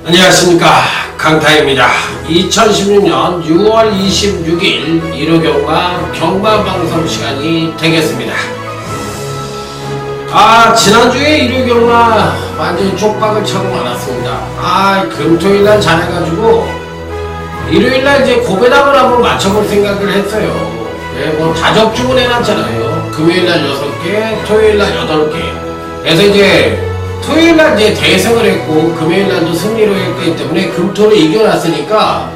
안녕하십니까, 강타입니다. 2016년 6월 26일 일요경마 경마방송 시간이 되겠습니다. 지난주에 일요경마 완전히 쪽박을 차고 말았습니다. 금토일날 잘해가지고 일요일날 이제 고배당을 한번 맞춰볼 생각을 했어요. 뭐 다적주문 해놨잖아요. 금요일날 6개, 토요일날 8개. 그래서 이제 토요일날 이제 대승을 했고 금요일날도 승리로 했기 때문에 금토를 이겨놨으니까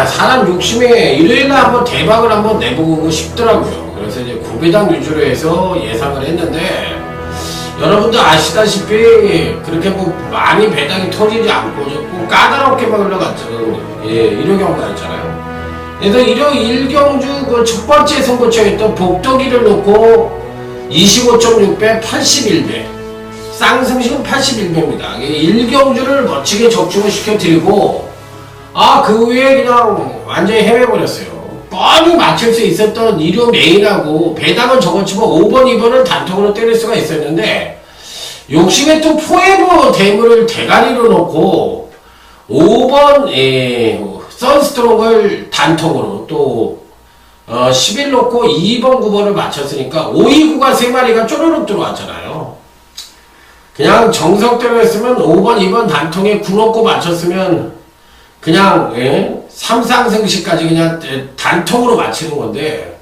사람 욕심에 일요일날 한번 대박을 한번 내보고 싶더라고요. 그래서 이제 고배당 위주로 해서 예상을 했는데 여러분들 아시다시피 그렇게 뭐 많이 배당이 터지지 않고 꼭 까다롭게만 흘러갔잖아요. 일요경마였잖아요. 그래서 일경주 그 첫 번째 선거처였던 복덕이를 놓고 25.6배 81배 쌍승식은 81배입니다. 일경주를 멋지게 적중을 시켜드리고 그 후에 그냥 완전히 헤매버렸어요. 뻔히 맞출 수 있었던 일요 메인하고 배당은 적었지만 5번 2번을 단통으로 때릴 수가 있었는데 욕심에 또 포에버 대물을 대가리로 놓고 5번 선스트롱을 단통으로 또 11 놓고 2번 9번을 맞췄으니까 5, 2, 9가 3마리가 쪼르륵 들어왔잖아요. 그냥 정석대로 했으면 5번, 2번 단통에 9 놓고 맞췄으면 그냥 3상승시까지 그냥 단통으로 맞히는 건데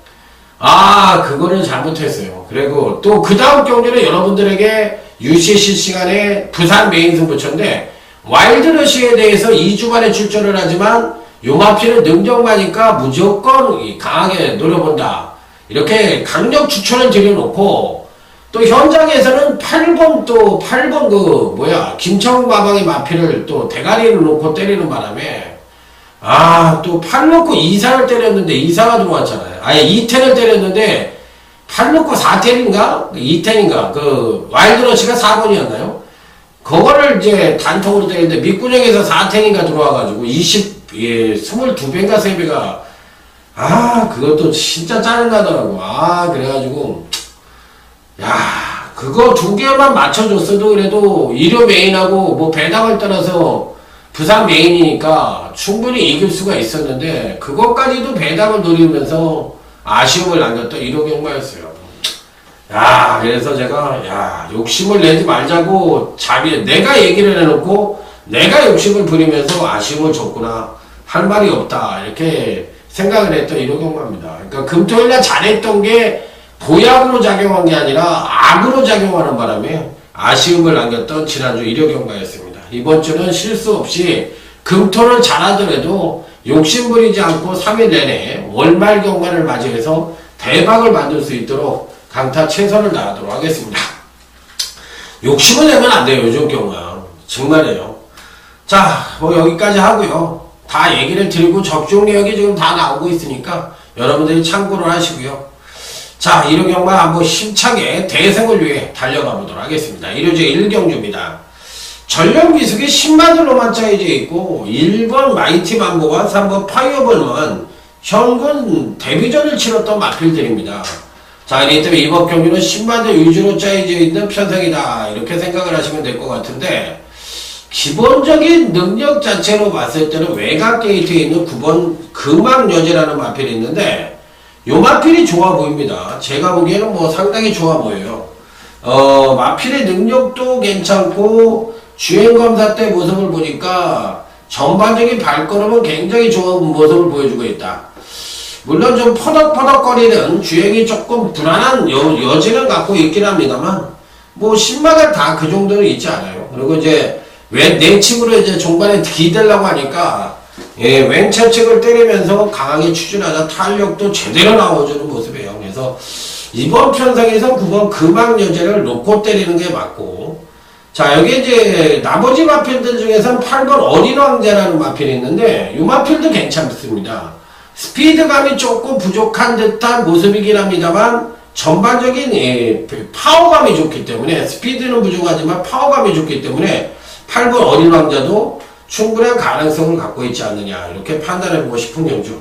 그거를 잘못했어요. 그리고 또 그 다음 경기는 여러분들에게 UCC 시간에 부산 메인 승부처인데 와일드러시에 대해서 2주 만에 출전을 하지만 요마피는 능력마니까 무조건 강하게 노려본다. 이렇게 강력 추천을 드려놓고 또 현장에서는 8번 김청마방의 마피를 또 대가리를 놓고 때리는 바람에 또 8 놓고 2사를 때렸는데 2사가 들어왔잖아요. 2텐을 때렸는데 8 놓고 4텐인가? 2텐인가? 그 와일드러시가 4번이었나요? 그거를 이제 단통으로 때렸는데 밑구녕에서 4텐인가 들어와가지고 22배인가 3배가 그것도 진짜 짜증나더라고. 그래가지고 그거 2개만 맞춰줬어도 그래도 일요 메인하고 뭐 배당을 떠나서 부산 메인이니까 충분히 이길 수가 있었는데 그것까지도 배당을 노리면서 아쉬움을 남겼던 일요경마였어요. 그래서 제가 욕심을 내지 말자고 내가 얘기를 해놓고 내가 욕심을 부리면서 아쉬움을 줬구나, 할 말이 없다, 이렇게 생각을 했던 일요경마입니다. 그러니까 금토일날 잘했던 게 보약으로 작용한 게 아니라 악으로 작용하는 바람에 아쉬움을 남겼던 지난주 일요경마였습니다. 이번 주는 실수 없이 금토를 잘하더라도 욕심부리지 않고 3일 내내 월말 경마를 맞이해서 대박을 만들 수 있도록 강타 최선을 다하도록 하겠습니다. 욕심을 내면 안 돼요, 요즘 경마. 정말이에요. 뭐 여기까지 하고요. 다 얘기를 드리고 적중 내역이 지금 다 나오고 있으니까 여러분들이 참고를 하시고요. 일요경마 한번 힘차게 대승을 위해 달려가 보도록 하겠습니다. 일요제 1경주입니다. 전력미숙이 10만으로만 짜여져 있고 1번 마이티 만보와 3번 파이어볼은 현군 데뷔전을 치렀던 마필들입니다. 그렇기 때문에 이번 경기는 10만대 위주로 짜여져 있는 편성이다, 이렇게 생각을 하시면 될 것 같은데 기본적인 능력 자체로 봤을 때는 외곽 게이트에 있는 9번 금왕여제라는 마필이 있는데 요 마필이 좋아 보입니다. 제가 보기에는 뭐 상당히 좋아 보여요. 마필의 능력도 괜찮고 주행검사 때 모습을 보니까 전반적인 발걸음은 굉장히 좋은 모습을 보여주고 있다. 물론 좀 퍼덕퍼덕거리는 주행이 조금 불안한 여지는 갖고 있긴 합니다만 뭐 신마가 다 그 정도는 있지 않아요. 그리고 이제 내측으로 이제 종반에 기대려고 하니까 왼차측을 때리면서 강하게 추진하자 탄력도 제대로 나와주는 모습이에요. 그래서 이번 편성에서 9번 금왕여제를 놓고 때리는 게 맞고, 여기 이제 나머지 마필들 중에서는 8번 어린왕자라는 마필이 있는데 이 마필도 괜찮습니다. 스피드감이 조금 부족한 듯한 모습이긴 합니다만 전반적인 파워감이 좋기 때문에 스피드는 부족하지만 파워감이 좋기 때문에 8번 어린 왕자도 충분한 가능성을 갖고 있지 않느냐 이렇게 판단해보고 싶은 경주.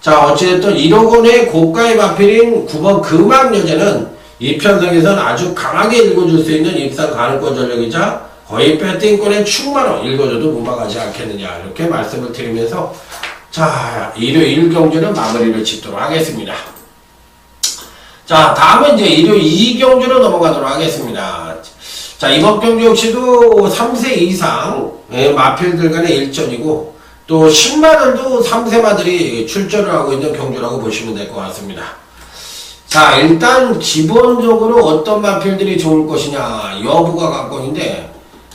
자 어찌됐든 1억 원의 고가의 마필인 9번 금왕여자는 이 편성에서는 아주 강하게 읽어줄 수 있는 입상 가능권 전력이자 거의 배팅권에 충만한 읽어줘도 무방하지 않겠느냐 이렇게 말씀을 드리면서 자 일요일 경주는 마무리를 짓도록 하겠습니다. 자 다음은 이제 일요일 2경주로 넘어가도록 하겠습니다. 자 이번 경주 역시도 3세 이상 마필들 간의 일전이고 또 신마들도 3세마들이 출전을 하고 있는 경주라고 보시면 될 것 같습니다. 자 일단 기본적으로 어떤 마필들이 좋을 것이냐 여부가 관건인데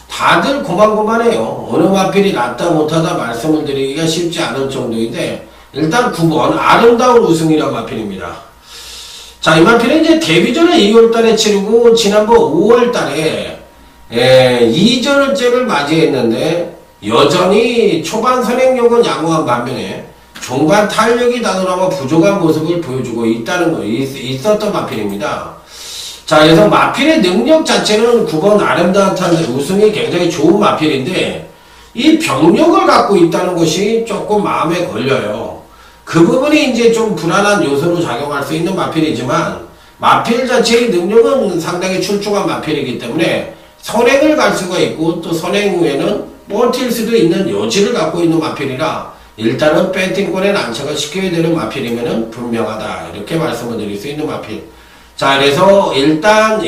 다들 고만고만해요. 어느 마필이 낫다 못하다 말씀을 드리기가 쉽지 않을 정도인데 일단 9번 아름다운 우승이라는 마필입니다. 자 이 마필은 이제 데뷔전을 2월달에 치르고 지난번 5월달에 2절째를 맞이했는데 여전히 초반 선행력은 양호한 반면에 종반 탄력이 다소나마 부족한 모습을 보여주고 있었던 마필입니다. 자, 그래서 마필의 능력 자체는 9번 아름다운 우승이 굉장히 좋은 마필인데 이 병력을 갖고 있다는 것이 조금 마음에 걸려요. 그 부분이 이제 좀 불안한 요소로 작용할 수 있는 마필이지만 마필 자체의 능력은 상당히 출중한 마필이기 때문에 선행을 갈 수가 있고 또 선행 후에는 버틸 수도 있는 여지를 갖고 있는 마필이라 일단은 배팅권에 난처가 시켜야 되는 마필이면은 분명하다 이렇게 말씀을 드릴 수 있는 마필. 자 그래서 일단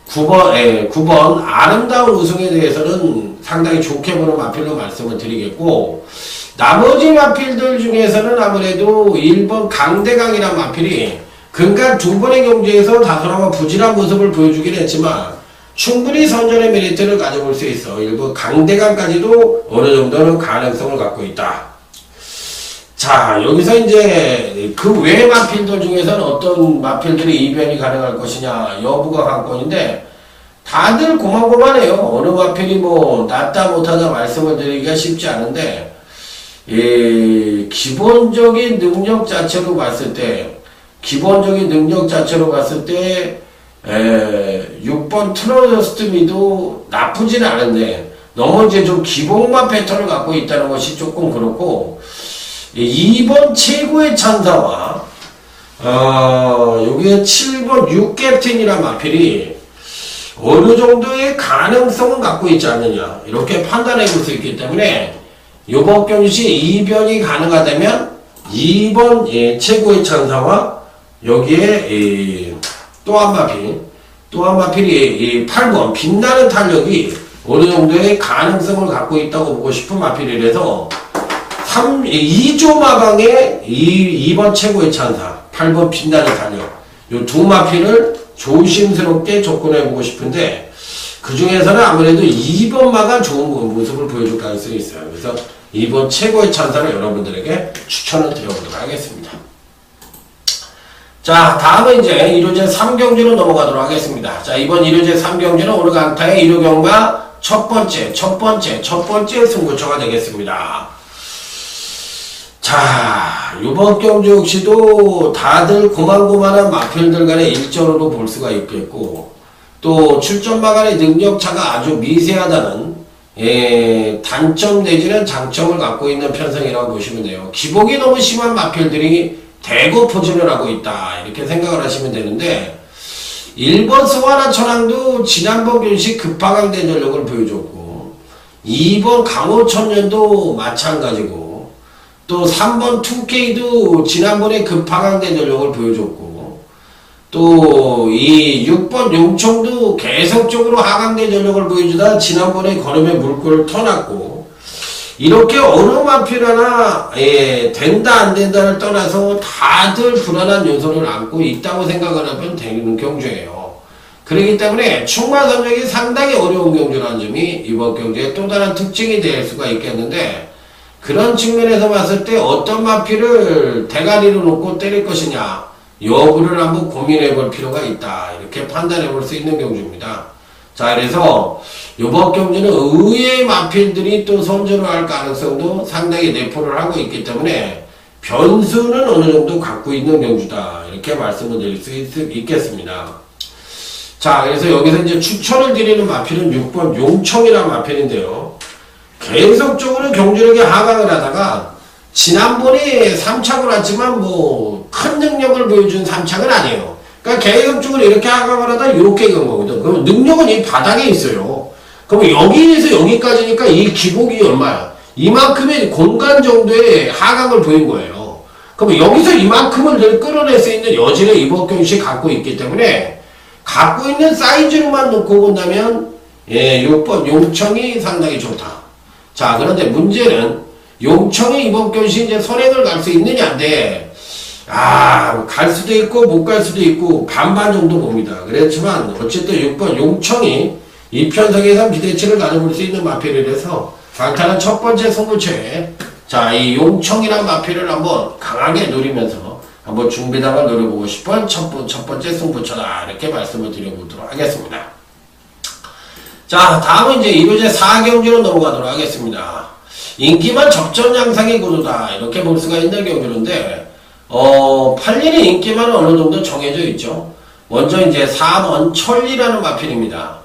9번 아름다운 우승에 대해서는 상당히 좋게 보는 마필로 말씀을 드리겠고 나머지 마필들 중에서는 아무래도 1번 강대강이란 마필이 근간 두 번의 경주에서 다소나마 부진한 모습을 보여주긴 했지만 충분히 선전의 메리트를 가져볼 수 있어. 일부 강대강까지도 어느 정도는 가능성을 갖고 있다. 자, 여기서 이제 그 외 마필들 중에서는 어떤 마필들이 이변이 가능할 것이냐 여부가 관건인데 다들 고만고만해요. 어느 마필이 뭐 낫다 못하다 말씀을 드리기가 쉽지 않은데 기본적인 능력 자체로 봤을 때 6번 트러스트미도 나쁘진 않은데 너무 이제 좀 기복만 패턴을 갖고 있다는 것이 조금 그렇고 2번 최고의 찬사와 여기에 7번 6캡틴이란 마필이 어느 정도의 가능성은 갖고 있지 않느냐 이렇게 판단해 볼 수 있기 때문에 요번 경시 이변이 가능하다면 2번 최고의 찬사와 여기에 또 한 마필이 8번 빛나는 탄력이 어느 정도의 가능성을 갖고 있다고 보고 싶은 마필이라서 2조 마방의 2번 최고의 찬사 8번 빛나는 탄력 요 두 마필을 조심스럽게 접근해 보고 싶은데 그 중에서는 아무래도 2번 마가 좋은 모습을 보여줄 가능성이 있어요. 그래서 2번 최고의 찬사를 여러분들에게 추천을 드려보도록 하겠습니다. 자 다음은 이제 1호제 3경주로 넘어가도록 하겠습니다. 자 이번 1호제 3경주는 오늘 강타의 1호 경마 첫 번째 승부처가 되겠습니다. 자 이번 경주 역시도 다들 고만고만한 마필들 간의 일전으로 볼 수가 있겠고 또 출전마 간의 능력차가 아주 미세하다는 단점 내지는 장점을 갖고 있는 편성이라고 보시면 돼요. 기복이 너무 심한 마필들이 대거 포진을 하고 있다 이렇게 생각을 하시면 되는데 1번 소환한 천왕도 지난번 경시 급하강된 전력을 보여줬고 2번 강호천년도 마찬가지고 또 3번 2K도 지난번에 급하강된 전력을 보여줬고 또 이 6번 용청도 계속적으로 하강된 전력을 보여주다 지난번에 걸음에 물꼬를 터놨고 이렇게 어느 마필 하나 된다 안 된다를 떠나서 다들 불안한 요소를 안고 있다고 생각을 하면 되는 경주예요. 그렇기 때문에 충마 선정이 상당히 어려운 경주라는 점이 이번 경주의 또 다른 특징이 될 수가 있겠는데 그런 측면에서 봤을 때 어떤 마필을 대가리로 놓고 때릴 것이냐 여부를 한번 고민해 볼 필요가 있다 이렇게 판단해 볼 수 있는 경주입니다. 자 그래서 이번 경주는 의외의 마필들이 또 선전을 할 가능성도 상당히 내포를 하고 있기 때문에 변수는 어느 정도 갖고 있는 경주다. 이렇게 말씀을 드릴 수 있겠습니다. 자, 그래서 여기서 이제 추천을 드리는 마필은 6번 용청이라는 마필인데요. 계속적으로 경주력이 하강을 하다가 지난번에 3착을 왔지만 뭐 큰 능력을 보여준 3착은 아니에요. 그러니까 계속적으로 이렇게 하강을 하다 이렇게 간 거거든. 그럼 능력은 이 바닥에 있어요. 그럼 여기에서 여기까지니까 이 기복이 얼마야? 이만큼의 공간 정도의 하강을 보인 거예요. 그럼 여기서 이만큼을 늘 끌어낼 수 있는 여지를 이번 경시 갖고 있기 때문에 갖고 있는 사이즈로만 놓고 본다면 6번 용청이 상당히 좋다. 자, 그런데 문제는 용청이 이번 경시 이제 선행을 갈 수 있느냐인데 갈 수도 있고 못 갈 수도 있고 반반 정도 봅니다. 그렇지만 어쨌든 6번 용청이 이 편성에서 기대치를 가져볼 수 있는 마필이라서 강타는 첫 번째 승부처에 자, 이 용청이란 마필을 한번 강하게 노리면서 한번 중비당을 노려보고 싶은 첫 번째 승부처다. 이렇게 말씀을 드려보도록 하겠습니다. 자, 다음은 이제 2교재 4경주로 넘어가도록 하겠습니다. 인기만 접전 양상의 구도다. 이렇게 볼 수가 있는 경주인데, 8년의 인기만은 어느 정도 정해져 있죠. 먼저 이제 4번 천리라는 마필입니다.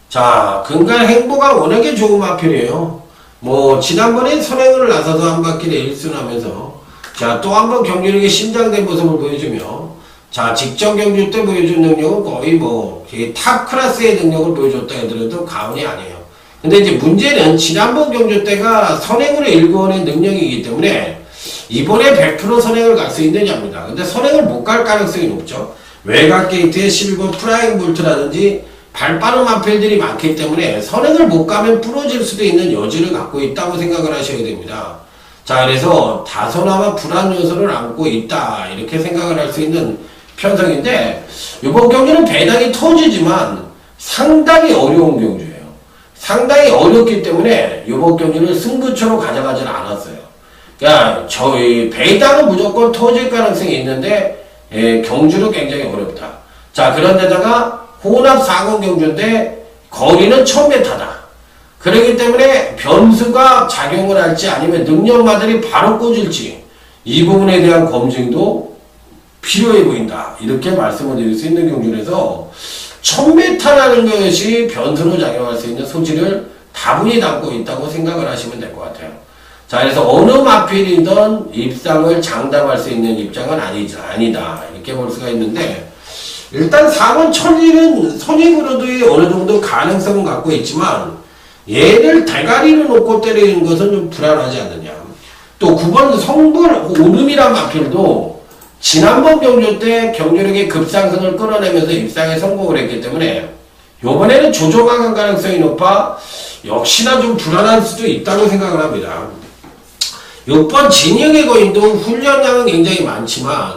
자, 근간 행보가 워낙에 좋은 마필이에요. 뭐, 지난번에 선행을 나서서 한 바퀴를 1순하면서, 자, 또 한 번 경주력이 신장된 모습을 보여주며, 자, 직전 경주 때 보여준 능력은 거의 뭐, 탑 클래스의 능력을 보여줬다 해도 과언이 아니에요. 근데 이제 문제는 지난번 경주 때가 선행으로 일궈낸 능력이기 때문에 이번에 100% 선행을 갈 수 있느냐입니다. 근데 선행을 못 갈 가능성이 높죠. 외곽 게이트에 실버 프라잉 볼트라든지 발 빠른 마필들이 많기 때문에 선행을 못 가면 부러질 수도 있는 여지를 갖고 있다고 생각을 하셔야 됩니다. 자, 그래서 다소나마 불안 요소를 안고 있다. 이렇게 생각을 할 수 있는 편성인데, 이번 경기는 배당이 터지지만 상당히 어려운 경주예요. 상당히 어렵기 때문에 이번 경기를 승부처로 가져가지는 않았어요. 그러니까 저희 배당은 무조건 터질 가능성이 있는데 경주는 굉장히 어렵다. 자, 그런데다가 혼합 4건 경주인데 거리는 1000m다. 그렇기 때문에 변수가 작용을 할지 아니면 능력마들이 바로 꽂을지 이 부분에 대한 검증도 필요해 보인다. 이렇게 말씀을 드릴 수 있는 경주라서 1000m라는 것이 변수로 작용할 수 있는 소지를 다분히 담고 있다고 생각을 하시면 될 것 같아요. 자, 그래서 어느 마필이든 입상을 장담할 수 있는 입장은 아니다. 이렇게 볼 수가 있는데, 일단 4번 천리는 선익으로도의 어느 정도 가능성은 갖고 있지만, 얘를 대가리를 놓고 때리는 것은 좀 불안하지 않느냐. 또 9번 성불 오름이란 마필도 지난번 경주 때 경주력의 급상승을 끌어내면서 입상에 성공을 했기 때문에 이번에는 조정하는 가능성이 높아 역시나 좀 불안할 수도 있다고 생각을 합니다. 6번 진영의 거인도 훈련량은 굉장히 많지만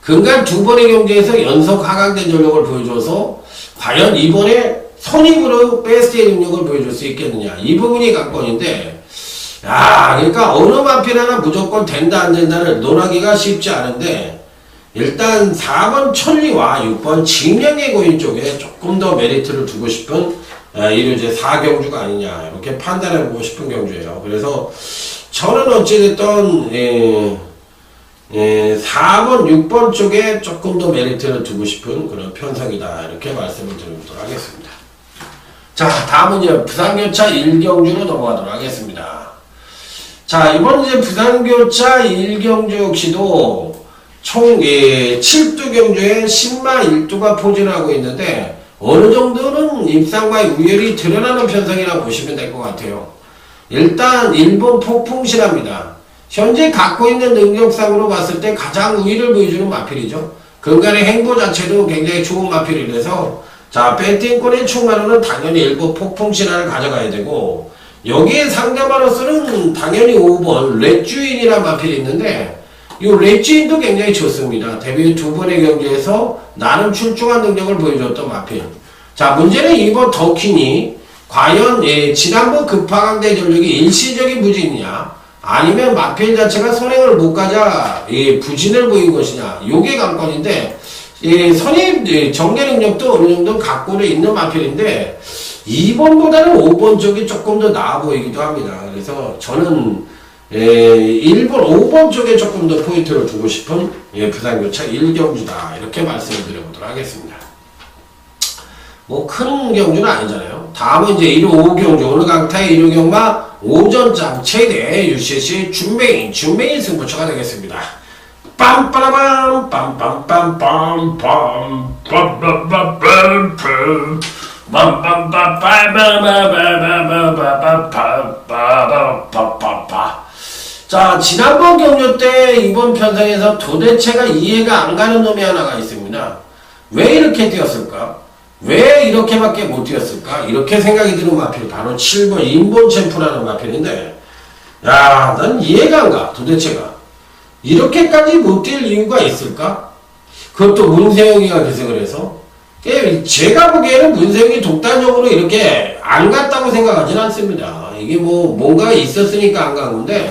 근간 두 번의 경기에서 연속 하강된 전력을 보여줘서 과연 이번에 선입으로 베스트의 능력을 보여줄 수 있겠느냐. 이 부분이 관건인데, 그러니까 어느 마필 하나 무조건 된다 안 된다를 논하기가 쉽지 않은데, 일단 4번 천리와 6번 진영의 고인 쪽에 조금 더 메리트를 두고 싶은 이제 4경주가 아니냐 이렇게 판단해보고 싶은 경주예요. 그래서 저는 어찌됐든 4번 6번 쪽에 조금 더 메리트를 두고 싶은 그런 편성이다 이렇게 말씀을 드리도록 하겠습니다. 자, 다음은 이제 부산교차 1경주로 넘어가도록 하겠습니다. 자, 이번 이제 부산교차 1경주 역시도 총 7두 경주에 10마 1두가 포진하고 있는데 어느 정도는 입상과의 우열이 드러나는 편성이라고 보시면 될 것 같아요. 일단 1번 폭풍신화입니다. 현재 갖고 있는 능력상으로 봤을 때 가장 우위를 보여주는 마필이죠. 근간의 행보 자체도 굉장히 좋은 마필이라서 자, 배팅권의 충만으로는 당연히 1번 폭풍신화를 가져가야 되고 여기에 상대마로서는 당연히 5번 렛주인이라는 마필이 있는데 이 렛주인도 굉장히 좋습니다. 데뷔 두 번의 경기에서 나름 출중한 능력을 보여줬던 마필. 자, 문제는 2번 더퀸이 과연 지난번 급하강대 전력이 일시적인 부진이냐 아니면 마필 자체가 선행을 못 가자 부진을 보인 것이냐 요게 관건인데 선임 정례 능력도 어느 정도 갖고는 있는 마필인데 2번보다는 5번 쪽이 조금 더 나아 보이기도 합니다. 그래서 저는 1번, 5번 쪽에 조금 더 포인트를 두고 싶은 부산교차 1경주다. 이렇게 말씀을 드려보도록 하겠습니다. 뭐 큰 경주는 아니잖아요. 다음은 이제 1호 5경주, 오늘 강타의 1호 경마 오전장 최대 UCC 준메인 승부처가 되겠습니다. 빰빠라밤 빰빰빰빰빰 빰빰빰빰빰 자, 지난번 경주 때 이번 편성에서 도대체가 이해가 안 가는 놈이 하나가 있습니다. 왜 이렇게 뛰었을까? 왜 이렇게밖에 못 뛰었을까? 이렇게 생각이 드는 마필 바로 7번 인본 챔프라는 마필인데, 야, 난 이해가 안 가. 도대체가 이렇게까지 못 뛸 이유가 있을까? 그것도 문세영이가 계승을 해서. 제가 보기에는 문세영이 독단적으로 이렇게 안 갔다고 생각하진 않습니다. 이게 뭐 뭔가 있었으니까 안 간 건데,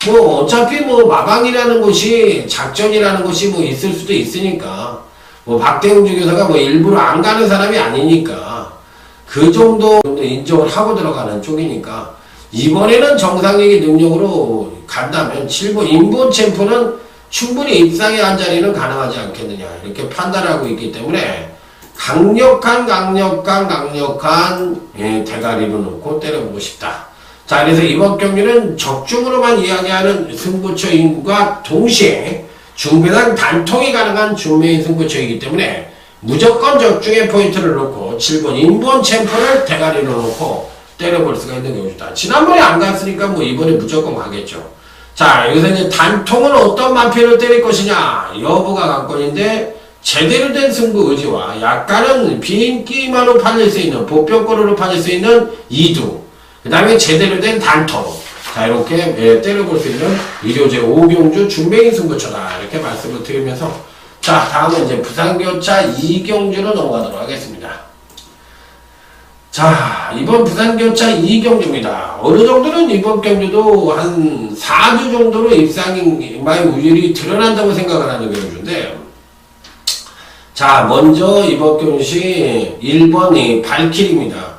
뭐 어차피 뭐 마방이라는 것이 작전이라는 것이 뭐 있을 수도 있으니까, 뭐 박대웅 주교사가 뭐 일부러 안 가는 사람이 아니니까 그 정도 인정을 하고 들어가는 쪽이니까 이번에는 정상적인 능력으로 간다면 7번 인본 챔프는 충분히 입상의 한 자리는 가능하지 않겠느냐 이렇게 판단하고 있기 때문에 강력한 대가리를 놓고 때려보고 싶다. 자, 그래서 이번 경기는 적중으로만 이야기하는 승부처인과 동시에 중배당 단통이 가능한 중매인 승부처이기 때문에 무조건 적중의 포인트를 놓고 7번 인본 챔프를 대가리로 놓고 때려볼 수가 있는 경우다. 지난번에 안 갔으니까 뭐 이번에 무조건 가겠죠. 자, 여기서 이제 단통은 어떤 마필을 때릴 것이냐 여부가 관건인데, 제대로 된 승부 의지와 약간은 비인기만으로 팔릴 수 있는 보병권으로 팔릴 수 있는 이두, 그 다음에 제대로 된 단통, 자, 이렇게 때려볼 수 있는 일요제 5경주 중매인 승부처다 이렇게 말씀을 드리면서, 자, 다음은 이제 부산교차 2경주로 넘어가도록 하겠습니다. 자, 이번 부산교차 2경주입니다. 어느 정도는 이번 경주도 한 4주 정도로 입상의 우율이 드러난다고 생각을 하는 경주인데, 자, 먼저 이번 경주시 1번이 발길입니다.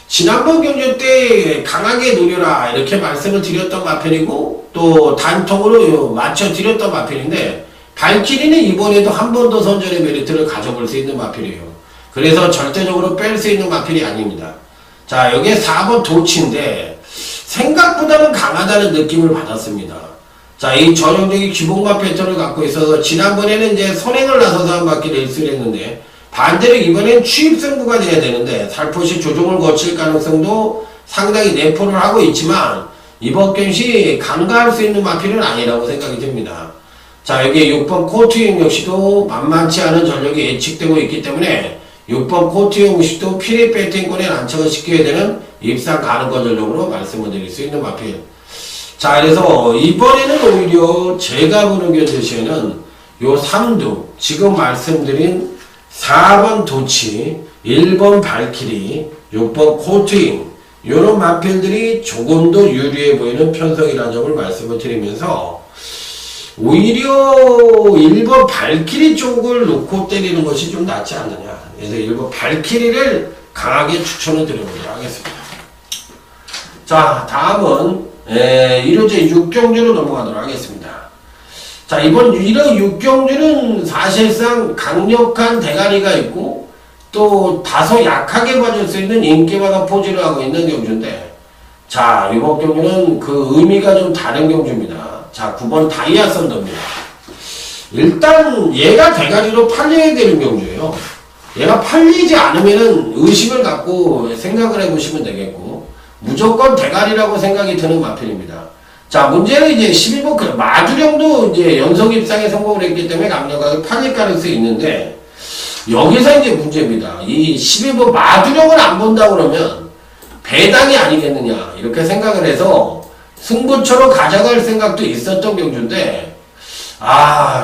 지난번 경주 때 강하게 노려라 이렇게 말씀을 드렸던 마편이고, 또 단통으로 맞춰 드렸던 마편인데, 발키리는 이번에도 한 번 더 선전의 메리트를 가져볼 수 있는 마편이에요. 그래서 절대적으로 뺄 수 있는 마편이 아닙니다. 자, 여기에 4번 도치인데 생각보다는 강하다는 느낌을 받았습니다. 자, 이 전형적인 기본마 패턴을 갖고 있어서 지난번에는 이제 선행을 나서서 한 바퀴를 일수를 했는데, 반대로 이번엔 추입승부가 돼야 되는데 살포시 조종을 거칠 가능성도 상당히 내포를 하고 있지만 이번 경시 간과할 수 있는 마필은 아니라고 생각이 듭니다. 자, 여기 6번 코트용 역시도 만만치 않은 전력이 예측되고 있기 때문에 6번 코트용 역시도 피리 배팅권에 난처를 시켜야 되는 입상 가능권 전력으로 말씀을 드릴 수 있는 마필. 자, 그래서 이번에는 오히려 제가 보는 견제시에는 요 3두, 지금 말씀드린 4번 도치, 1번 발키리, 6번 코트잉, 요런 마필들이 조금 더 유리해 보이는 편성이라는 점을 말씀을 드리면서, 오히려 1번 발키리 쪽을 놓고 때리는 것이 좀 낫지 않느냐. 그래서 1번 발키리를 강하게 추천을 드려보도록 하겠습니다. 자, 다음은 1호제 6경주로 넘어가도록 하겠습니다. 자, 이번 1호 6경주는 사실상 강력한 대가리가 있고 또 다소 약하게 봐줄 수 있는 인기마가 포진을 하고 있는 경주인데, 자, 이번 경주는 그 의미가 좀 다른 경주입니다. 자, 9번 다이아 썬더입니다. 일단 얘가 대가리로 팔려야 되는 경주예요. 얘가 팔리지 않으면은 의심을 갖고 생각을 해보시면 되겠고, 무조건 대가리라고 생각이 드는 마필입니다. 자, 문제는 이제 12번 마두령도 이제 연속 입상에 성공을 했기 때문에 강력하게 팔릴 가능성이 있는데, 여기서 이제 문제입니다. 이 12번 마두령을 안 본다 그러면 배당이 아니겠느냐 이렇게 생각을 해서 승부처로 가져갈 생각도 있었던 경주인데,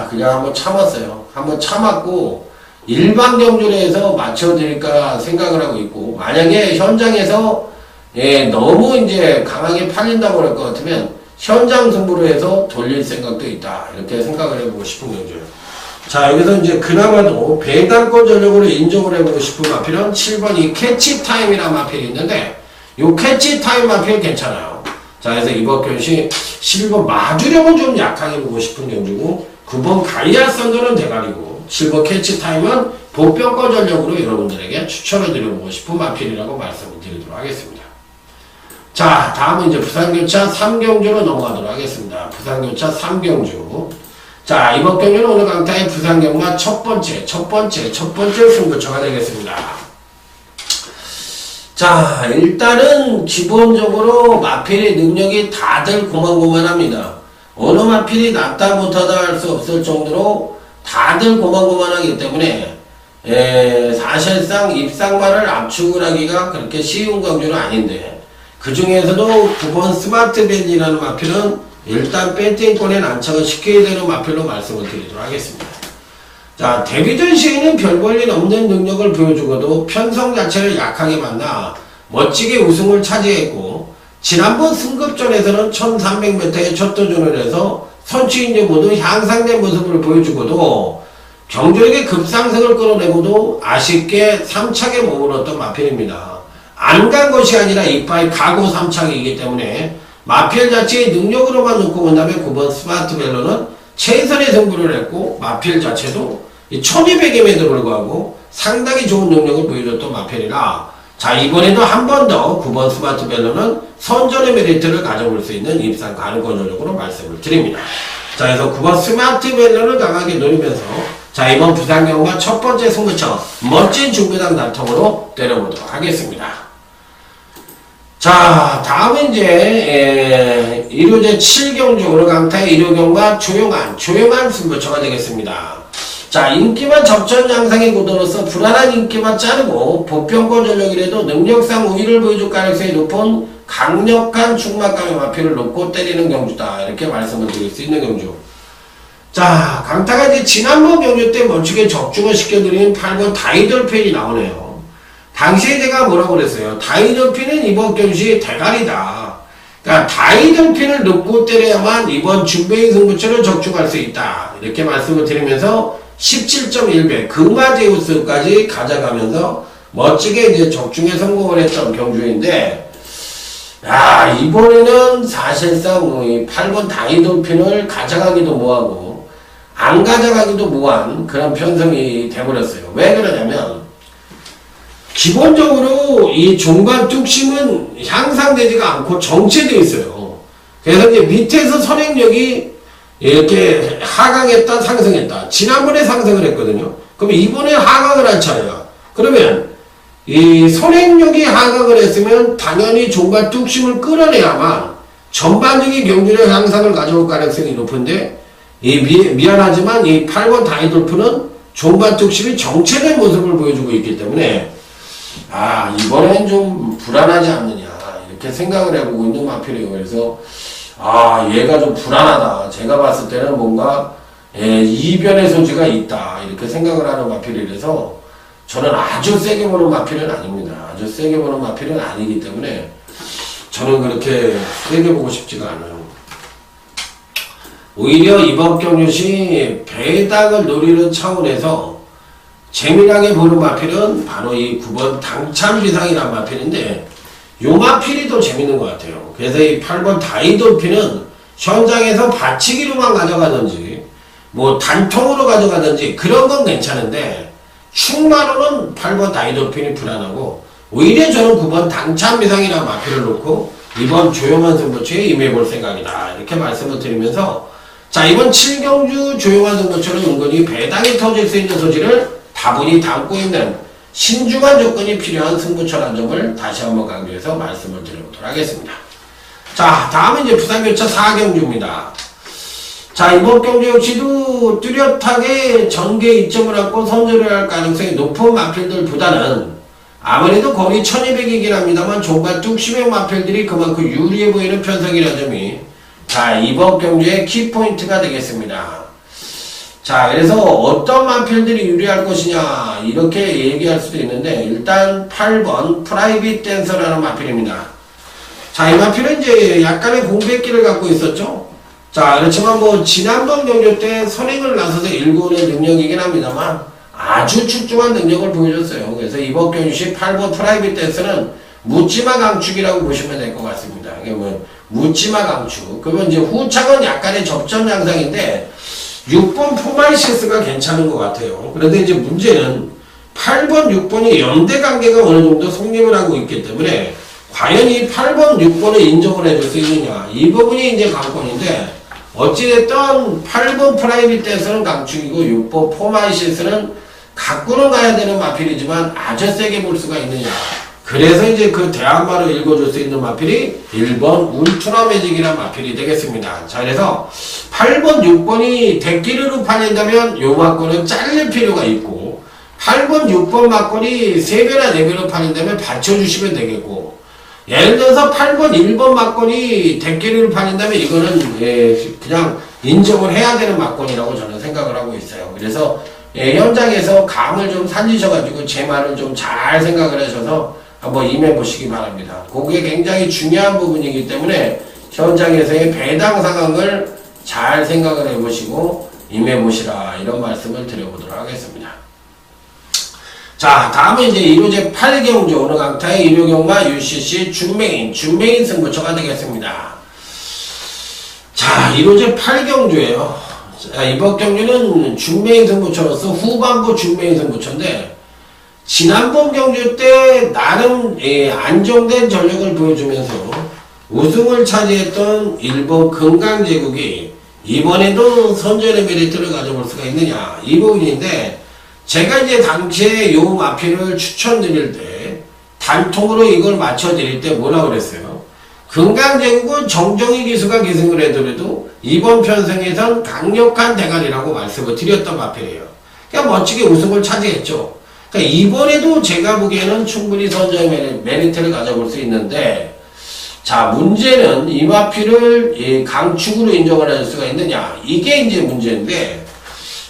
그냥 한번 참았어요. 한번 참았고 일반 경주에서 맞춰드릴까 생각을 하고 있고, 만약에 현장에서 너무 이제 강하게 팔린다고 할 것 같으면 현장 승부로 해서 돌릴 생각도 있다 이렇게 생각을 해보고 싶은 경주예요. 자, 여기서 이제 그나마도 배당권 전력으로 인정을 해보고 싶은 마필은 7번 이 캐치타임이라는 마필이 있는데, 요 캐치타임 마필 괜찮아요. 자, 그래서 이번 경시 11번 마주력은 좀 약하게 보고 싶은 경주고, 9번 가이아 썬더는 대가리고, 7번 캐치 타임은 보병권 전력으로 여러분들에게 추천을 드려보고 싶은 마필이라고 말씀을 드리도록 하겠습니다. 자, 다음은 이제 부산교차 3경주로 넘어가도록 하겠습니다. 부산교차 3경주. 자, 이번 경주는 오늘 강타의 부산경마 첫 번째 승부처가 되겠습니다. 자, 일단은 기본적으로 마필의 능력이 다들 고만고만합니다. 어느 마필이 낫다 못하다 할 수 없을 정도로 다들 고만고만하기 때문에 사실상 입상마를 압축을 하기가 그렇게 쉬운 경주는 아닌데, 그 중에서도 9번 스마트밸리라는 마필은 일단 배팅권에 난착을 시켜야 되는 마필로 말씀을 드리도록 하겠습니다. 자, 데뷔전 시에는 별 볼일 없는 능력을 보여주고도 편성 자체를 약하게 만나 멋지게 우승을 차지했고, 지난번 승급전에서는 1300m에 첫 도전을 해서 선취인들 모두 향상된 모습을 보여주고도 경주력의 급상승을 끌어내고도 아쉽게 3착에 머물렀던 마필입니다. 안 간 것이 아니라 이파이 가고 3착이기 때문에 마필 자체의 능력으로만 놓고 본다면 9번 스마트 밸런은 최선의 승부를 했고, 마필 자체도 1200임에도 불구하고 상당히 좋은 능력을 보여줬던 마필이라, 자, 이번에도 한 번 더 9번 스마트 밸런은 선전의 메리트를 가져볼 수 있는 입상 가능권 전적으로 말씀을 드립니다. 자, 그래서 9번 스마트 밸런을 강하게 노리면서, 자, 이번 부산경마 첫 번째 승부처 멋진 중부당 단통으로 때려보도록 하겠습니다. 자, 다음은 이제 일요제 7경주 오늘 강타의 일요경마 조용한 승부처가 되겠습니다. 자, 인기만 접전 양상의 구도로서 불안한 인기만 자르고 보편권 전력이라도 능력상 우위를 보여줄 가능성이 높은 강력한 충막감의 마필을 놓고 때리는 경주다, 이렇게 말씀을 드릴 수 있는 경주. 자, 강타가 이제 지난번 경주 때 멋지게 적중을 시켜드린 8번 다이돌펜이 나오네요. 당시에 제가 뭐라고 그랬어요? 다이돌핀은 이번 경주의 대가리다. 그러니까 다이돌핀을 놓고 때려야만 이번 준베이 승부처를 적중할 수 있다, 이렇게 말씀을 드리면서 17.1배 금화제우스까지 가져가면서 멋지게 이제 적중에 성공을 했던 경주인데, 야, 이번에는 사실상 이 8번 다이돌핀을 가져가기도 뭐하고 안 가져가기도 뭐한 그런 편성이 돼버렸어요. 왜 그러냐면, 기본적으로 이 종반 뚝심은 향상되지가 않고 정체되어 있어요. 그래서 이제 밑에서 선행력이 이렇게 하강했다 상승했다, 지난번에 상승을 했거든요. 그럼 이번에 하강을 할 차례야. 그러면 이 선행력이 하강을 했으면 당연히 종반 뚝심을 끌어내야만 전반적인 경주력 향상을 가져올 가능성이 높은데, 미안하지만 이 8번 다이돌프는 종반 뚝심이 정체된 모습을 보여주고 있기 때문에, 이번엔 좀 불안하지 않느냐, 이렇게 생각을 해보고 있는 마필이에요. 그래서 얘가 좀 불안하다, 제가 봤을 때는 뭔가 이변의 소지가 있다, 이렇게 생각을 하는 마필이라서 저는 아주 세게 보는 마필은 아닙니다. 아주 세게 보는 마필은 아니기 때문에 저는 그렇게 세게 보고 싶지가 않아요. 오히려 이번 경주시 배당을 노리는 차원에서 재미나게 보는 마필은 바로 이 9번 당참비상이라는 마필인데, 요 마필이 더 재밌는 것 같아요. 그래서 이 8번 다이돌핀은 현장에서 받치기로만 가져가든지 뭐 단통으로 가져가든지 그런 건 괜찮은데, 충마로는 8번 다이돌핀이 불안하고, 오히려 저는 9번 당참비상이라는 마필을 놓고 이번 조용한 승부처에 임해볼 생각이다, 이렇게 말씀을 드리면서, 자, 이번 7경주 조용한 승부처는 은근히 배당이 터질 수 있는 소지를 다분히 담고 있는 신중한 조건이 필요한 승부처라는 점을 다시 한번 강조해서 말씀을 드려보도록 하겠습니다. 자, 다음은 이제 부산교차 4경주입니다. 자, 이번 경주 역시도 뚜렷하게 전개 이점을 갖고 선전을 할 가능성이 높은 마필들보다는 아무래도 거리 1200이긴 합니다만 종반 뚝심의 마필들이 그만큼 유리해 보이는 편성이라는 점이, 자, 이번 경주의 키포인트가 되겠습니다. 자, 그래서 어떤 마필들이 유리할 것이냐, 이렇게 얘기할 수도 있는데, 일단 8번 프라이빗 댄서라는 마필입니다. 자, 이 마필은 이제 약간의 공백기를 갖고 있었죠. 자, 그렇지만 뭐 지난번 경주 때 선행을 나서서 일군의 능력이긴 합니다만 아주 출중한 능력을 보여줬어요. 그래서 이번 경주시 8번 프라이빗 댄서는 묻지마 강축이라고 보시면 될 것 같습니다. 이게 뭐 묻지마 강추. 그러면 이제 후착은 약간의 접전 양상인데 6번 포마이시스가 괜찮은 것 같아요. 그런데 이제 문제는 8번, 6번이 연대 관계가 어느 정도 성립을 하고 있기 때문에 과연 이 8번, 6번을 인정을 해줄 수 있느냐. 이 부분이 이제 관건인데 어찌됐든 8번 프라이빗 댄서는 강축이고 6번 포마이시스는 갖고는 가야 되는 마필이지만 아주 세게 볼 수가 있느냐. 그래서 이제 그 대한말을 읽어줄 수 있는 마필이 1번 울트라 매직이라는 마필이 되겠습니다. 자, 그래서 8번, 6번이 대끼리로 팔린다면 요 막권은 잘릴 필요가 있고 8번, 6번 막권이 3배나 4배로 팔린다면 받쳐주시면 되겠고 예를 들어서 8번, 1번 막권이 대끼리로 팔린다면 이거는 그냥 인정을 해야 되는 막권이라고 저는 생각을 하고 있어요. 그래서 현장에서 감을 좀 살리셔가지고 제 말을 좀 잘 생각을 하셔서 한번 임해 보시기 바랍니다. 그게 굉장히 중요한 부분이기 때문에 현장에서의 배당 상황을 잘 생각을 해보시고 임해 보시라 이런 말씀을 드려보도록 하겠습니다. 자, 다음은 이제 1호제 8경주 오늘 강타의 1호경마 UCC 준메인 승부처가 되겠습니다. 자, 1호제 8경주예요. 자, 이번 경주는 준메인 승부처로서 후반부 준메인 승부처인데 지난번 경주 때 나름 안정된 전력을 보여주면서 우승을 차지했던 일본 금강제국이 이번에도 선전의 메리트를 가져볼 수가 있느냐 이 부분인데 제가 이제 당시에 요 마필을 추천드릴 때 단통으로 이걸 맞춰드릴 때 뭐라 그랬어요? 금강제국은 정정희 기수가 기승을 해더라도 이번 편성에선 강력한 대가리라고 말씀을 드렸던 마필이에요. 그냥 멋지게 우승을 차지했죠. 그러니까 이번에도 제가 보기에는 충분히 선정의 메리트를 가져볼 수 있는데 자, 문제는 이 마필을 강축으로 인정을 할 수가 있느냐 이게 이제 문제인데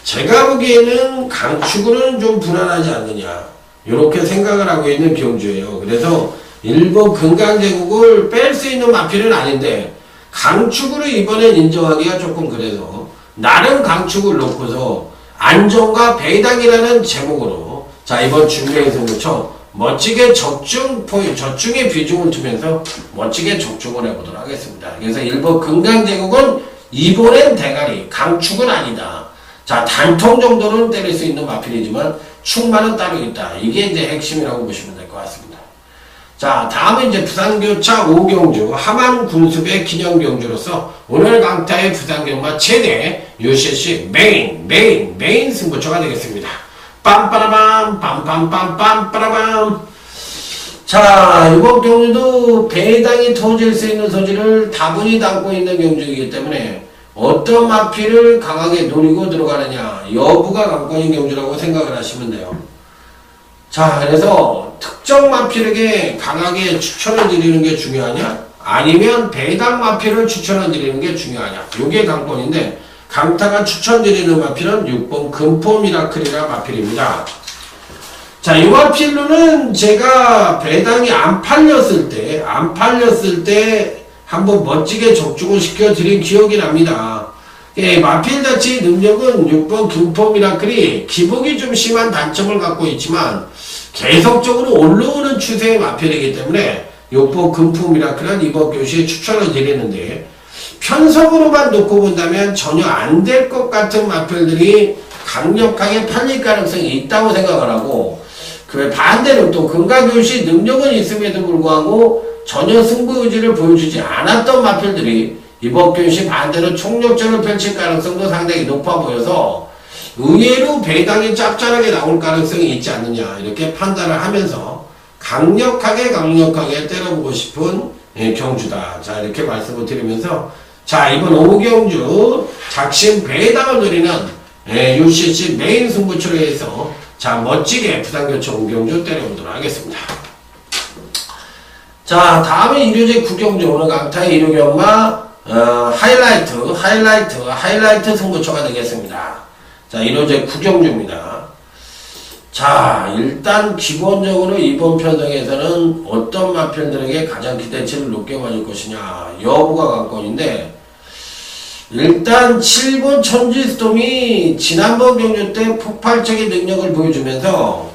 제가 보기에는 강축으로는 좀 불안하지 않느냐 이렇게 생각을 하고 있는 경주예요. 그래서 일본 금강제국을 뺄 수 있는 마필은 아닌데 강축으로 이번엔 인정하기가 조금 그래서 나름 강축을 놓고서 안정과 배당이라는 제목으로 자, 이번 준비행 승부처 멋지게 적중의 비중을 두면서 멋지게 적중을 해보도록 하겠습니다. 그래서 일본 금강제국은 이번엔 대가리, 강축은 아니다. 자, 단통 정도는 때릴 수 있는 마필이지만 축마는 따로 있다. 이게 이제 핵심이라고 보시면 될 것 같습니다. 자, 다음은 이제 부산교차 5경주 하만 군수배 기념경주로서 오늘 강타의 부산경마 최대 UCC 메인 승부처가 되겠습니다. 빰빠라밤 빰빰빰빰 자, 이번 경주도 배당이 터질 수 있는 소지를 다분히 담고 있는 경주이기 때문에 어떤 마필을 강하게 노리고 들어가느냐 여부가 관건인 경주라고 생각을 하시면 돼요. 자, 그래서 특정 마필에게 강하게 추천을 드리는 게 중요하냐 아니면 배당 마필을 추천을 드리는 게 중요하냐 요게 관건인데 강타가 추천드리는 마필은 6번 금포 미라클이라 마필입니다. 자, 이 마필로는 제가 배당이 안 팔렸을 때 한번 멋지게 적중을 시켜드린 기억이 납니다. 마필 자체의 능력은 6번 금포 미라클이 기복이 좀 심한 단점을 갖고 있지만 계속적으로 올라오는 추세의 마필이기 때문에 6번 금포 미라클은 이번 교시에 추천을 드리는데 편성으로만 놓고 본다면 전혀 안 될 것 같은 마필들이 강력하게 팔릴 가능성이 있다고 생각을 하고 그 반대로 또 금강교시 능력은 있음에도 불구하고 전혀 승부 의지를 보여주지 않았던 마필들이 이번 교시 반대로 총력전을 펼칠 가능성도 상당히 높아 보여서 의외로 배당이 짭짤하게 나올 가능성이 있지 않느냐 이렇게 판단을 하면서 강력하게 때려보고 싶은 경주다. 자, 이렇게 말씀을 드리면서 자, 이번 5경주 작심 배당을 노리는 UCC 메인 승부처로 해서 자, 멋지게 부산교차 5경주 때려보도록 하겠습니다. 자, 다음에 1호제 9경주 오늘 강타의 1호경마 하이라이트 승부처가 되겠습니다. 자, 1호제 9경주입니다. 자, 일단 기본적으로 이번 편성에서는 어떤 마편들에게 가장 기대치를 높게 받을 것이냐 여부가 관건인데 일단 7번 천지스톰이 지난번 경주 때 폭발적인 능력을 보여주면서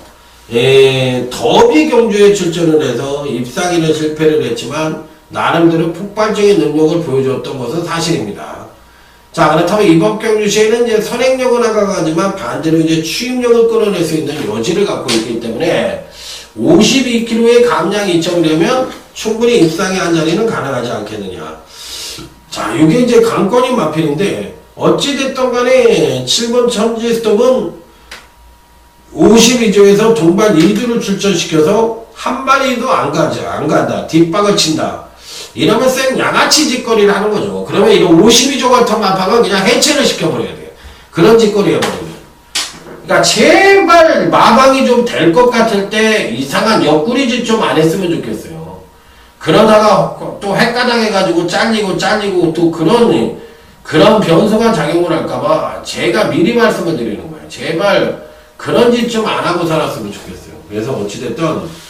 더비 경주에 출전을 해서 입상에는 실패를 했지만 나름대로 폭발적인 능력을 보여줬던 것은 사실입니다. 자, 그렇다면 이번 경주 시에는 이제 선행력은 하강하지만 반대로 이제 추임력을 끌어낼 수 있는 여지를 갖고 있기 때문에 52kg의 감량 이점이라면 충분히 입상의 한 자리는 가능하지 않겠느냐. 자, 이게 이제 강권인 마필인데 어찌됐든 간에 7번 천지스톱은 52조에서 동반 2두를 출전시켜서 한 마리도 안 간다. 뒷박을 친다. 이러면 쌩 양아치 짓거리를 하는 거죠. 그러면 이런 52조 같은 마파가 그냥 해체를 시켜버려야 돼요. 그런 짓거리 해버리면. 그러니까 제발 마방이 좀 될 것 같을 때 이상한 옆구리짓 좀 안 했으면 좋겠어요. 그러다가 또 헷가당해가지고 잘리고 또 그런 변수가 작용을 할까봐 제가 미리 말씀을 드리는 거예요. 제발 그런 짓 좀 안 하고 살았으면 좋겠어요. 그래서 어찌됐든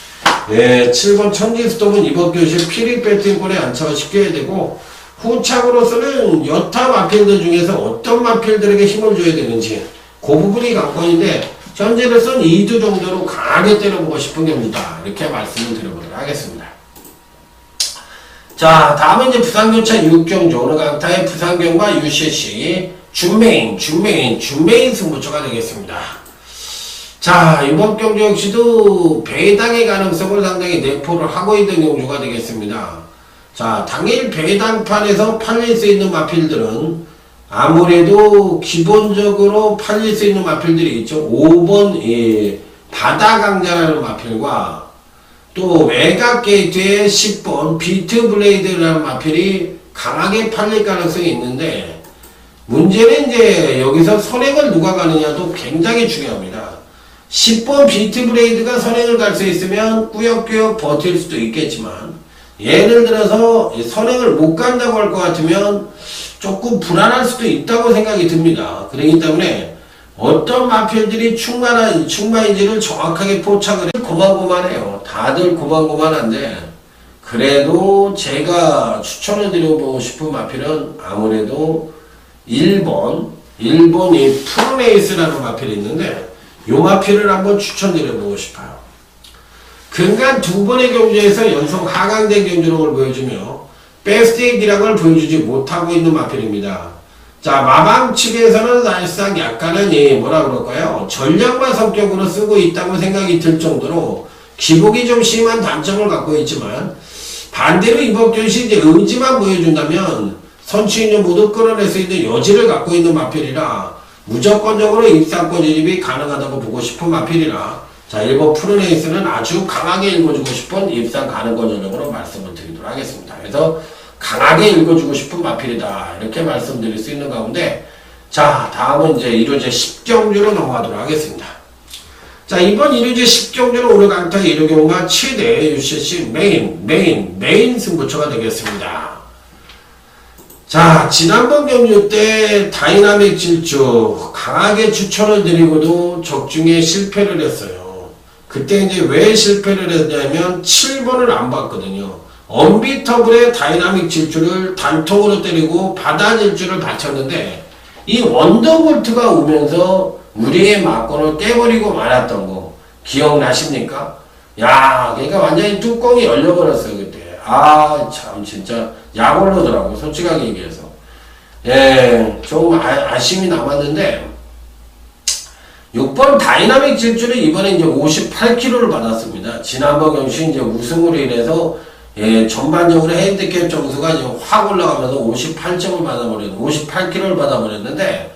7번 천지스톱은 이번 교시 피리 배팅권에 안착을 시켜야 되고 후착으로서는 여타 마필들 중에서 어떤 마필들에게 힘을 줘야 되는지 그 부분이 관건인데 현재로서는 2두 정도로 강하게 때려보고 싶은 겁니다. 이렇게 말씀을 드려보도록 하겠습니다. 자, 다음은 이제 부산교차 6경주 오늘 강타의 부산경과 UCC 준메인 승부처가 되겠습니다. 자, 이번 경주 역시도 배당의 가능성을 상당히 내포를 하고 있는 경주가 되겠습니다. 자, 당일 배당판에서 팔릴 수 있는 마필들은 아무래도 기본적으로 팔릴 수 있는 마필들이 있죠. 5번 바다강자라는 마필과 또 외곽게이트의 10번 비트블레이드라는 마필이 강하게 팔릴 가능성이 있는데 문제는 이제 여기서 선행을 누가 가느냐도 굉장히 중요합니다. 10번 비트블레이드가 선행을 갈 수 있으면 꾸역꾸역 버틸 수도 있겠지만 예를 들어서 선행을 못 간다고 할 것 같으면 조금 불안할 수도 있다고 생각이 듭니다. 그렇기 때문에 어떤 마필들이 충만인지를 정확하게 포착을 해 고만고만해요. 다들 고만고만한데 그래도 제가 추천을 드려보고 싶은 마필은 아무래도 1번 이 프로레이스라는 마필이 있는데 요 마필을 한번 추천드려보고 싶어요. 근간 2번의 경주에서 연속 하강된 경주력을 보여주며 베스트의 기량을 보여주지 못하고 있는 마필입니다. 자, 마방 측에서는 사실상 약간은 뭐라 그럴까요? 전략만 성격으로 쓰고 있다고 생각이 들 정도로 기복이 좀 심한 단점을 갖고 있지만 반대로 이번 경시 이제 의지만 보여준다면 선취인을 모두 끌어낼 수 있는 여지를 갖고 있는 마필이라 무조건적으로 입상권 진입이 가능하다고 보고 싶은 마필이라 자, 1번 프로레이스는 아주 강하게 읽어주고 싶은 입상 가능권 전형으로 말씀을 드리도록 하겠습니다. 그래서 강하게 읽어주고 싶은 마필이다. 이렇게 말씀드릴 수 있는 가운데 자, 다음은 이제 1호제 10경주로 넘어가도록 하겠습니다. 자, 이번 1호제 10경주는 오늘 강타 1호 경우가 최대 UCC 메인 승부처가 되겠습니다. 자, 지난번 경주 때 다이나믹 질주 강하게 추천을 드리고도 적중에 실패를 했어요. 그때 이제 왜 실패를 했냐면 7번을 안 봤거든요. 언비터블의 다이나믹 질주를 단통으로 때리고 바다 질주를 받쳤는데 이 원더볼트가 오면서 우리의 막권을 깨버리고 말았던 거 기억나십니까? 야, 그러니까 완전히 뚜껑이 열려버렸어요 그때. 아, 참 진짜 약올르더라고 솔직하게 얘기해서. 예, 조금 아쉬움이 남았는데 6번 다이나믹 질주를 이번에 이제 58kg를 받았습니다. 지난번 경시 이제 우승으로 인해서 전반적으로 핸디캡 점수가 이제 확 올라가면서 58점을 받아버렸는데 58kg를 받아버렸는데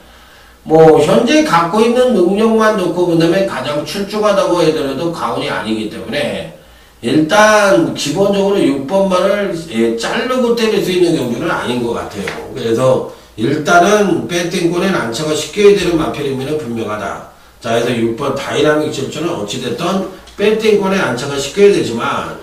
뭐 현재 갖고 있는 능력만 놓고 본다면 가장 출중하다고 해더라도 가운이 아니기 때문에 일단 기본적으로 6번만을 자르고 때릴 수 있는 경주는 아닌 것 같아요. 그래서 일단은 배팅권에 안착을 시켜야 되는 마필임에는 분명하다. 자, 그래서 6번 다이나믹 질주는 어찌됐든 배팅권에 안착을 시켜야 되지만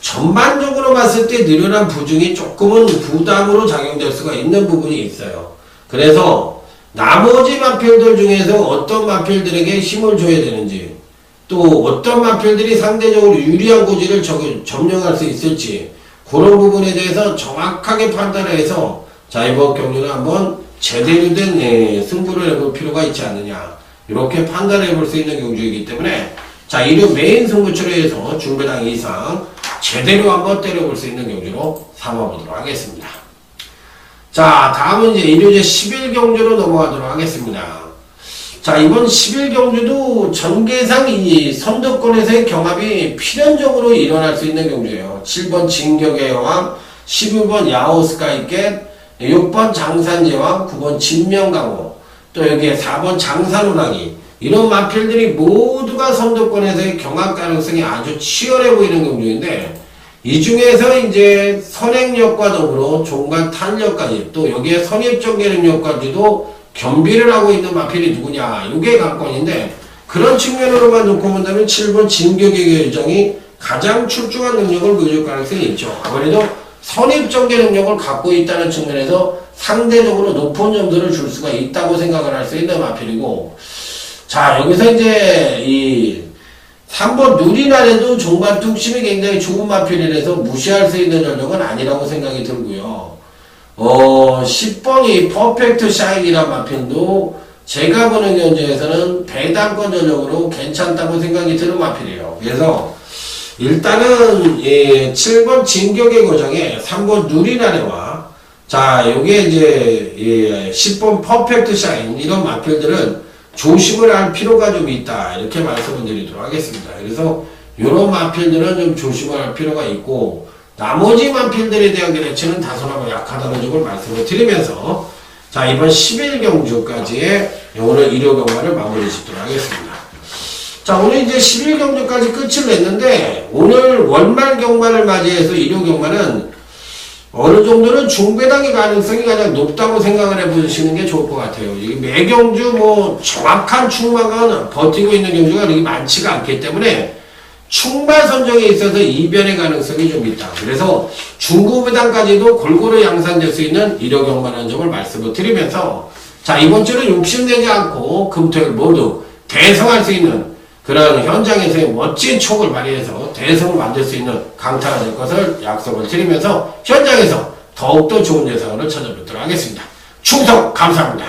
전반적으로 봤을 때 늘어난 부중이 조금은 부담으로 작용될 수가 있는 부분이 있어요. 그래서 나머지 마필들 중에서 어떤 마필들에게 힘을 줘야 되는지 또 어떤 마필들이 상대적으로 유리한 고지를 점령할 수 있을지 그런 부분에 대해서 정확하게 판단해서 자, 이번 경주는 한번 제대로 된 승부를 해볼 필요가 있지 않느냐 이렇게 판단해 볼 수 있는 경주이기 때문에 자, 이런 메인 승부처로 해서 중배당 이상 제대로 한번 때려볼 수 있는 경주로 삼아보도록 하겠습니다. 자, 다음은 이제 일요제 10일 경주로 넘어가도록 하겠습니다. 자, 이번 10일 경주도 전개상 이 선두권에서의 경합이 필연적으로 일어날 수 있는 경주예요. 7번 진격의 여왕, 12번 야오스카이켓, 6번 장산제왕, 9번 진명강호, 또 여기에 4번 장산호랑이, 이런 마필들이 모두가 선두권에서의 경합 가능성이 아주 치열해 보이는 경주인데, 이 중에서 이제 선행력과 더불어 종관 탄력까지, 또 여기에 선입정계력까지도 겸비를 하고 있는 마필이 누구냐, 이게 관건인데, 그런 측면으로만 놓고 본다면 7번 진격의 결정이 가장 출중한 능력을 보여줄 가능성이 있죠. 아무래도 선입정계 능력을 갖고 있다는 측면에서 상대적으로 높은 점수를 줄 수가 있다고 생각을 할 수 있는 마필이고, 자, 여기서 이제 이 3번 누리날에도 종관 뚝심이 굉장히 좋은 마필이라서 무시할 수 있는 전력은 아니라고 생각이 들고요. 10번이 퍼펙트 샤인이란 마필도 제가 보는 견제에서는 배당권 전력으로 괜찮다고 생각이 드는 마필이에요. 그래서 일단은 7번 진격의 거정에 3번 누리나래와 자 요게 이제 10번 퍼펙트 샤인 이런 마필들은 조심을 할 필요가 좀 있다 이렇게 말씀을 드리도록 하겠습니다. 그래서 이런 마필들은 좀 조심을 할 필요가 있고 나머지 마필들에 대한 개체는 다소나마 약하다는 점을 말씀을 드리면서 자 이번 10일 경주까지의 오늘 일요 경마를 마무리 짓도록 하겠습니다. 자 오늘 이제 10일 경주까지 끝을 냈는데 오늘 월말 경마를 맞이해서 일요 경마는 어느 정도는 중배당의 가능성이 가장 높다고 생각을 해보시는 게 좋을 것 같아요. 이게 매 경주 뭐 정확한 충마가 버티고 있는 경주가 그렇게 많지가 않기 때문에 충마 선정에 있어서 이변의 가능성이 좀 있다. 그래서 중고배당까지도 골고루 양산될 수 있는 일요 경마라는 점을 말씀을 드리면서 자 이번 주는 욕심내지 않고 금토일 모두 대성할 수 있는 그런 현장에서의 멋진 촉을 발휘해서 대성을 만들 수 있는 강타가 될 것을 약속을 드리면서 현장에서 더욱더 좋은 예상으로 찾아뵙도록 하겠습니다. 충성 감사합니다.